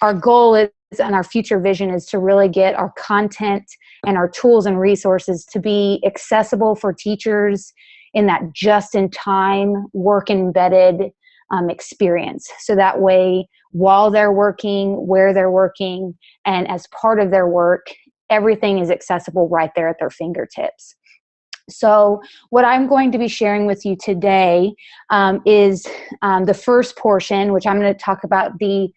our goal is, and our future vision is, to really get our content and our tools and resources to be accessible for teachers in that just-in-time, work-embedded experience. So that way, while they're working, where they're working, and as part of their work, everything is accessible right there at their fingertips. So what I'm going to be sharing with you today is the first portion, which I'm going to talk about the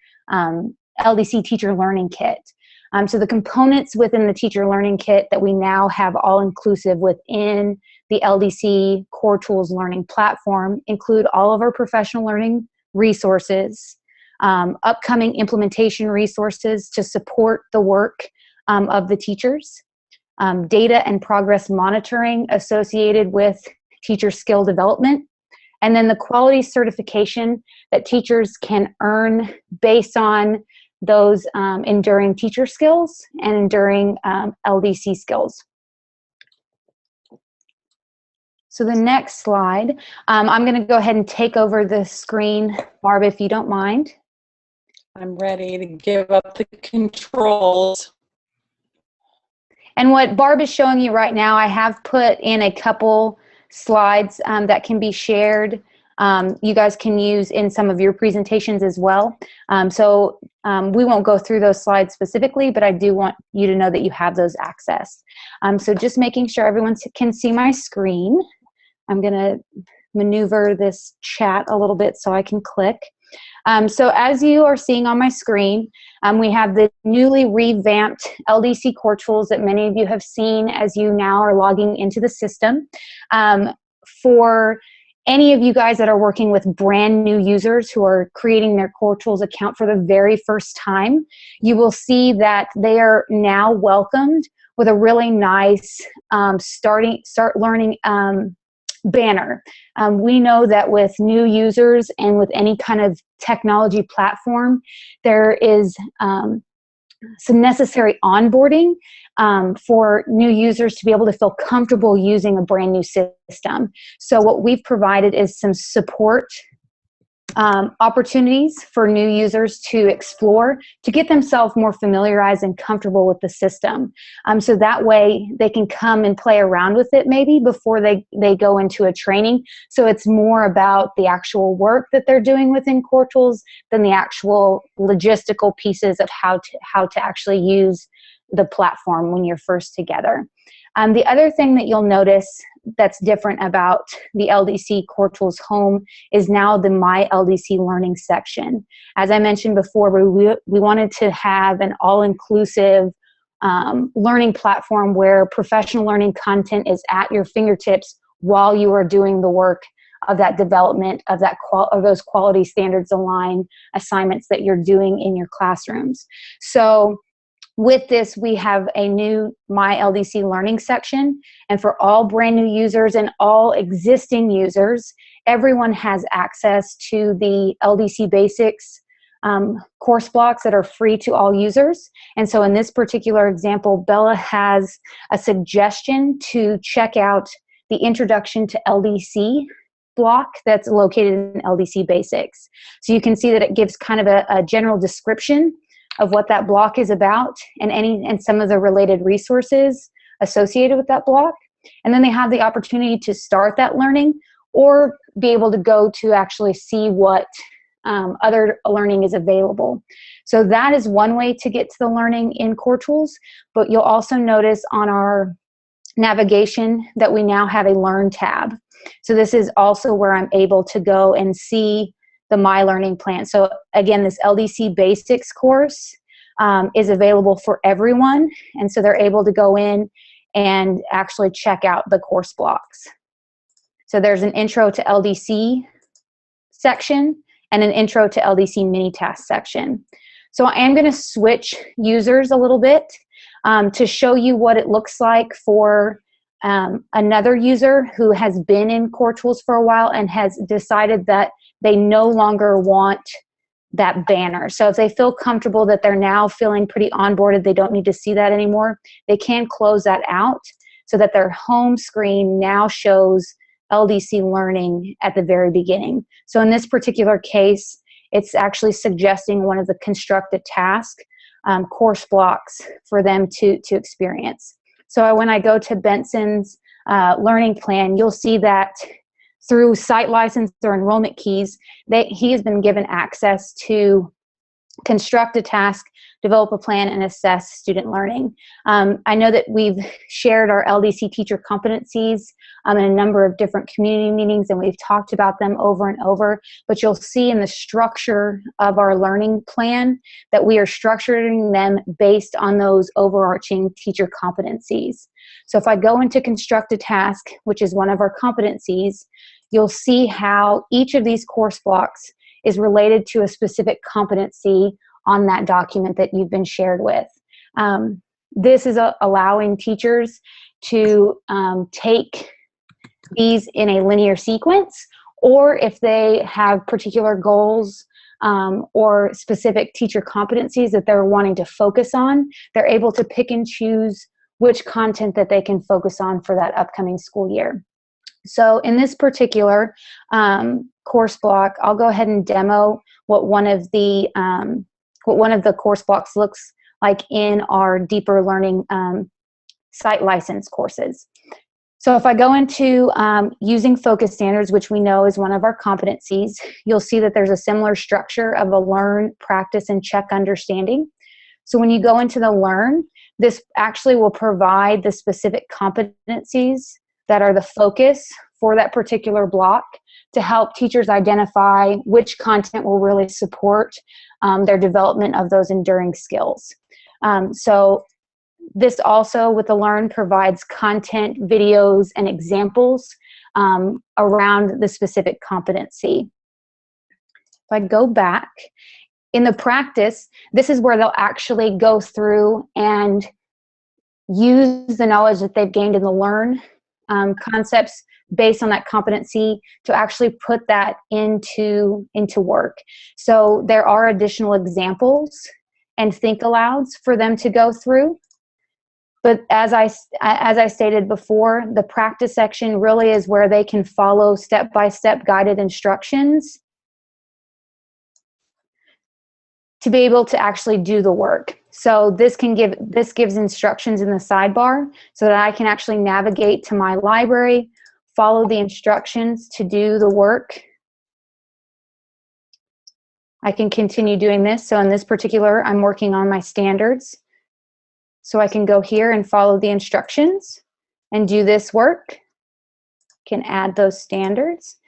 Ldc Teacher Learning Kit. So the components within the Teacher Learning Kit that we now have all inclusive within the Ldc Core Tools Learning Platform include all of our professional learning resources, upcoming implementation resources to support the work of the teachers, data and progress monitoring associated with teacher skill development, and then the quality certification that teachers can earn based on those enduring teacher skills and enduring Ldc skills. So the next slide, I'm going to go ahead and take over the screen, Barb, if you don't mind. I'm ready to give up the controls. And what Barb is showing you right now, I have put in a couple slides that can be shared. You guys can use in some of your presentations as well. We won't go through those slides specifically, but I do want you to know that you have those accessed. So just making sure everyone can see my screen. I'm going to maneuver this chat a little bit so I can click. So as you are seeing on my screen, we have the newly revamped Ldc Core Tools that many of you have seen as you now are logging into the system. For any of you guys that are working with brand new users who are creating their Core Tools account for the very first time, you will see that they are now welcomed with a really nice start learning banner. We know that with new users and with any kind of technology platform, there is some necessary onboarding for new users to be able to feel comfortable using a brand new system. So what we've provided is some support opportunities for new users to explore, to get themselves more familiarized and comfortable with the system. So that way they can come and play around with it maybe before they go into a training. So it's more about the actual work that they're doing within Core Tools than the actual logistical pieces of how to actually use the platform when you're first together. The other thing that you'll notice that's different about the Ldc Core Tools Home is now the My Ldc Learning section. As I mentioned before, we wanted to have an all-inclusive learning platform where professional learning content is at your fingertips while you are doing the work of that development of those quality standards aligned assignments that you're doing in your classrooms. So with this, we have a new My Ldc Learning section, and for all brand new users and all existing users, everyone has access to the Ldc Basics course blocks that are free to all users. And so in this particular example, Bella has a suggestion to check out the Introduction to Ldc block that's located in Ldc Basics. So you can see that it gives kind of a general description of what that block is about and some of the related resources associated with that block. And then they have the opportunity to start that learning or be able to go to actually see what other learning is available. So that is one way to get to the learning in Core Tools, but you'll also notice on our navigation that we now have a Learn tab. So this is also where I'm able to go and see the My Learning Plan. So again, this Ldc Basics course is available for everyone, and so they're able to go in and actually check out the course blocks. So there's an Intro to Ldc section and an Intro to Ldc Mini Task section. So I am going to switch users a little bit to show you what it looks like for another user who has been in Core Tools for a while and has decided that they no longer want that banner. So if they feel comfortable that they're now feeling pretty onboarded, they don't need to see that anymore, they can close that out so that their home screen now shows Ldc Learning at the very beginning. So in this particular case, it's actually suggesting one of the constructed task course blocks for them to experience. So when I go to Benson's learning plan, you'll see that through site license or enrollment keys, he has been given access to construct a task, develop a plan, and assess student learning. I know that we've shared our LDC teacher competencies in a number of different community meetings, and we've talked about them over and over, but you'll see in the structure of our learning plan that we are structuring them based on those overarching teacher competencies. So if I go into construct a task, which is one of our competencies, you'll see how each of these course blocks is related to a specific competency on that document that you've been shared with. This is allowing teachers to take these in a linear sequence, or if they have particular goals or specific teacher competencies that they're wanting to focus on, they're able to pick and choose which content that they can focus on for that upcoming school year. So in this particular course block, I'll go ahead and demo what one of the course blocks looks like in our deeper learning site license courses. So if I go into using focus standards, which we know is one of our competencies, you'll see that there's a similar structure of a learn, practice, and check understanding. So when you go into the learn, this actually will provide the specific competencies that are the focus for that particular block to help teachers identify which content will really support their development of those enduring skills. So this also, with the Learn, provides content, videos, and examples around the specific competency. If I go back, in the practice, this is where they'll actually go through and use the knowledge that they've gained in the Learn concepts based on that competency to actually put that into work. So there are additional examples and think alouds for them to go through. But as I stated before, the practice section really is where they can follow step-by-step guided instructions to be able to actually do the work. So this gives instructions in the sidebar so that I can actually navigate to my library, follow the instructions to do the work. I can continue doing this. So in this particular, I'm working on my standards. So I can go here and follow the instructions and do this work. Can add those standards.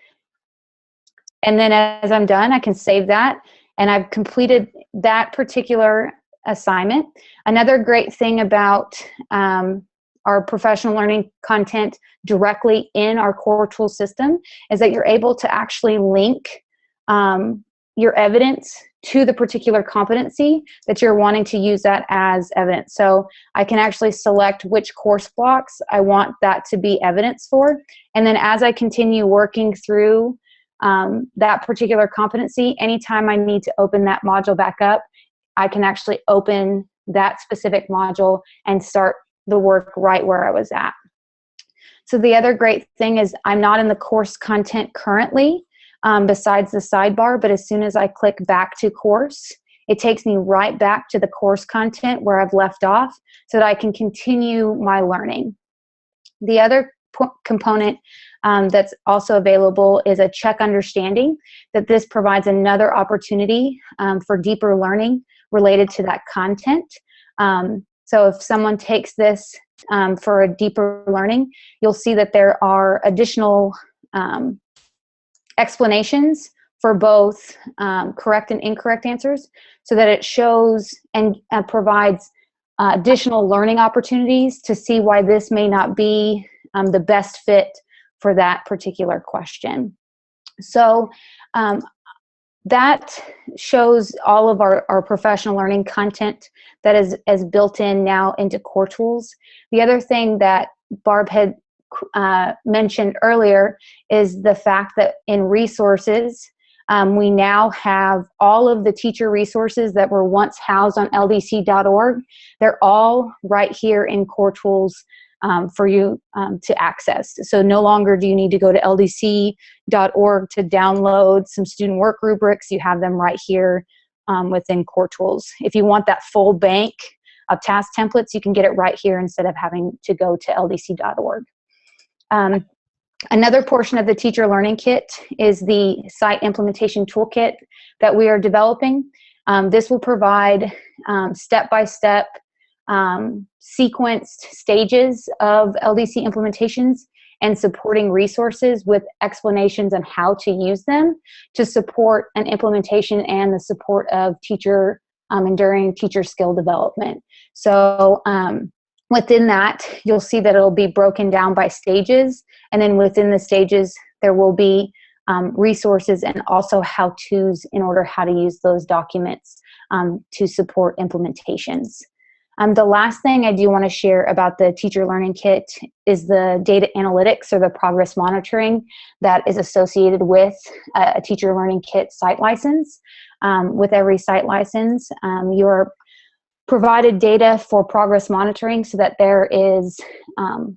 And then as I'm done, I can save that. And I've completed that particular assignment. Another great thing about our professional learning content directly in our core tool system is that you're able to actually link your evidence to the particular competency that you're wanting to use that as evidence. So I can actually select which course blocks I want that to be evidence for. And then as I continue working through that particular competency, anytime I need to open that module back up, I can actually open that specific module and start the work right where I was at. So the other great thing is I'm not in the course content currently, besides the sidebar, but as soon as I click back to course, it takes me right back to the course content where I've left off so that I can continue my learning. The other component that's also available is a check understanding, that this provides another opportunity for deeper learning related to that content. So if someone takes this for a deeper learning, you'll see that there are additional explanations for both correct and incorrect answers, so that it shows and provides additional learning opportunities to see why this may not be the best fit for that particular question. So that shows all of our professional learning content that is built in now into core tools. The other thing that Barb had mentioned earlier is the fact that in resources, we now have all of the teacher resources that were once housed on ldc.org. They're all right here in core tools for you to access. So no longer do you need to go to ldc.org to download some student work rubrics. You have them right here within Core Tools. If you want that full bank of task templates, you can get it right here instead of having to go to ldc.org. Another portion of the Teacher Learning Kit is the Site Implementation Toolkit that we are developing. This will provide step-by-step sequenced stages of LDC implementations and supporting resources with explanations on how to use them to support an implementation and the support of teacher enduring teacher skill development. So within that, you'll see that it'll be broken down by stages, and then within the stages, there will be resources and also how-tos in order how to use those documents to support implementations. The last thing I do want to share about the Teacher Learning Kit is the data analytics or the progress monitoring that is associated with a Teacher Learning Kit site license. With every site license, you're provided data for progress monitoring so that there is an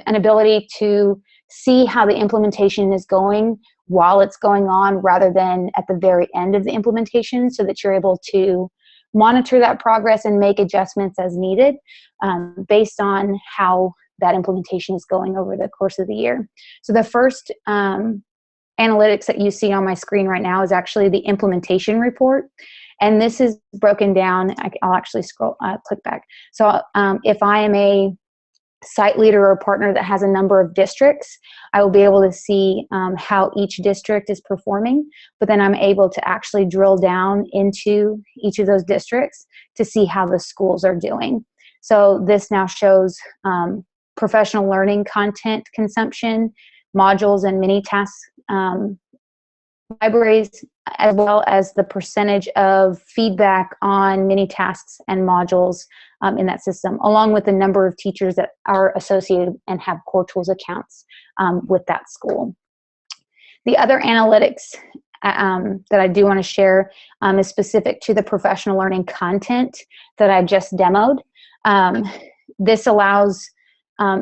ability to see how the implementation is going while it's going on rather than at the very end of the implementation, so that you're able to monitor that progress and make adjustments as needed based on how that implementation is going over the course of the year. So the first analytics that you see on my screen right now is actually the implementation report. And this is broken down. I'll actually click back. So if I am a site leader or partner that has a number of districts, I will be able to see how each district is performing, but then I'm able to actually drill down into each of those districts to see how the schools are doing. So this now shows professional learning content consumption, modules and mini tasks, libraries, as well as the percentage of feedback on mini tasks and modules in that system, along with the number of teachers that are associated and have Core Tools accounts with that school. The other analytics that I do want to share is specific to the professional learning content that I just demoed. This allows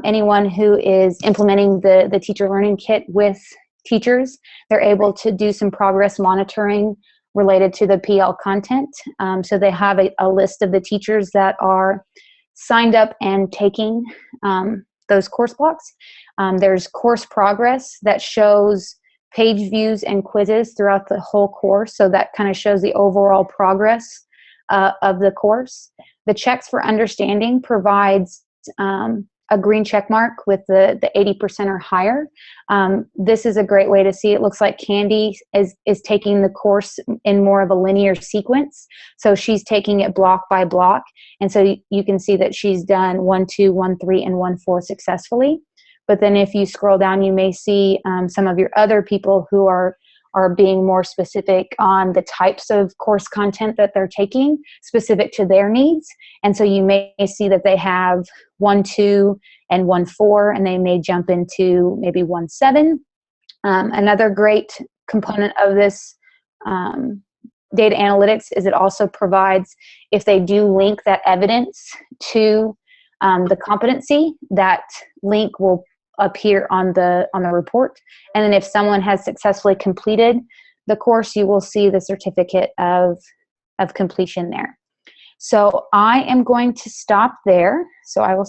anyone who is implementing the Teacher Learning Kit with teachers, they're able to do some progress monitoring related to the PL content. So they have a list of the teachers that are signed up and taking those course blocks. There's course progress that shows page views and quizzes throughout the whole course. So that kind of shows the overall progress of the course. The checks for understanding provides a green check mark with the 80% or higher. This is a great way to see. It looks like Candy is taking the course in more of a linear sequence. So she's taking it block by block. And so you can see that she's done 1, 2, 1, 3, and 1, 4 successfully. But then if you scroll down, you may see some of your other people who are being more specific on the types of course content that they're taking specific to their needs. And so you may see that they have 1, 2, and 1, 4, and they may jump into maybe 1, 7. Another great component of this data analytics is it also provides, if they do link that evidence to the competency, that link will appear on the report. And then if someone has successfully completed the course, you will see the certificate of completion there. So I am going to stop there. So I will